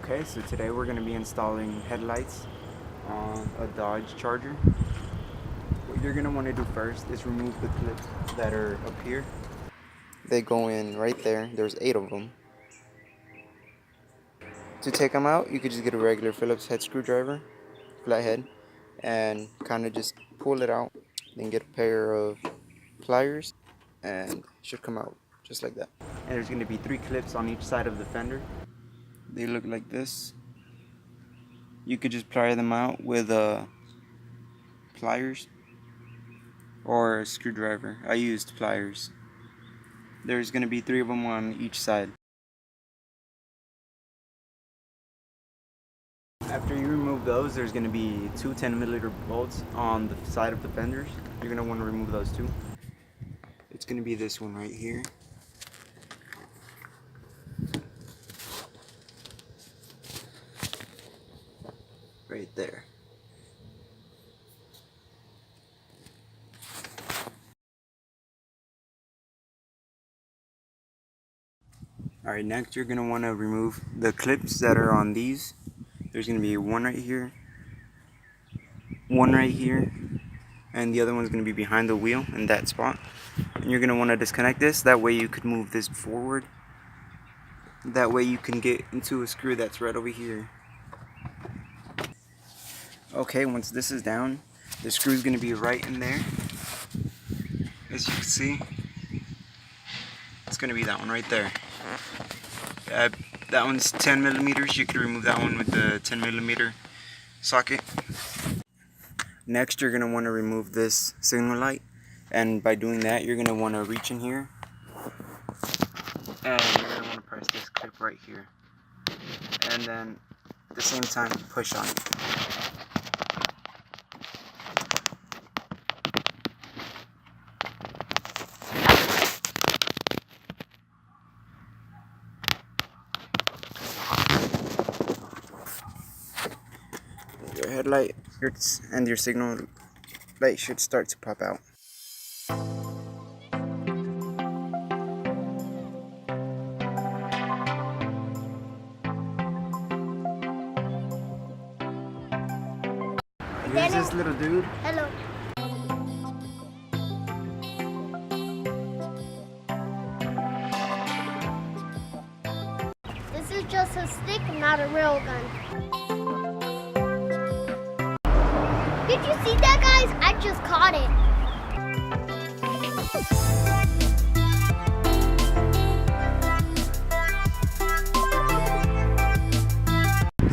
Okay, so today we're going to be installing headlights on a Dodge Charger. What you're going to want to do first is remove the clips that are up here. They go in right there. There's 8 of them. To take them out, you could just get a regular Phillips head screwdriver, flathead, and kind of just pull it out. Then get a pair of pliers and it should come out just like that. And there's going to be 3 clips on each side of the fender. They look like this. You could just pry them out with pliers or a screwdriver. I used pliers. There's going to be 3 of them on each side. After you remove those, there's going to be 2 10mm bolts on the side of the fenders. You're going to want to remove those too. It's going to be this one right here. Right there. Alright, next you're going to want to remove the clips that are on these. There's going to be one right here, one right here, and the other one's going to be behind the wheel in that spot. And you're going to want to disconnect this, that way you could move this forward. That way you can get into a screw that's right over here. Okay, once this is down, the screw is going to be right in there. As you can see, it's going to be that one right there. That one's 10mm. You could remove that one with the 10mm socket. Next, you're going to want to remove this signal light. And by doing that, you're going to want to reach in here. And you're going to want to press this clip right here. And then, at the same time, push on it. Your headlight and your signal light should start to pop out. Here's this little dude. Hello. This is just a stick, not a real gun. Did you see that, guys? I just caught it.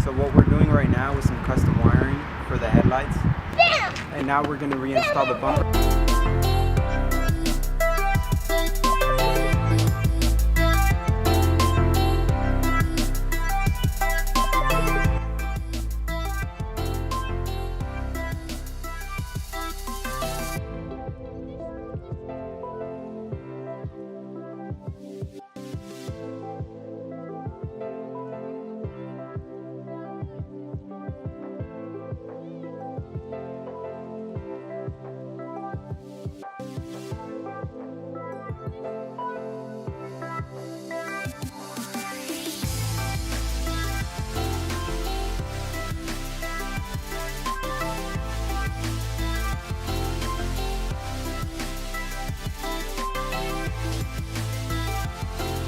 So what we're doing right now is some custom wiring for the headlights. Bam! And now we're going to reinstall the bumper.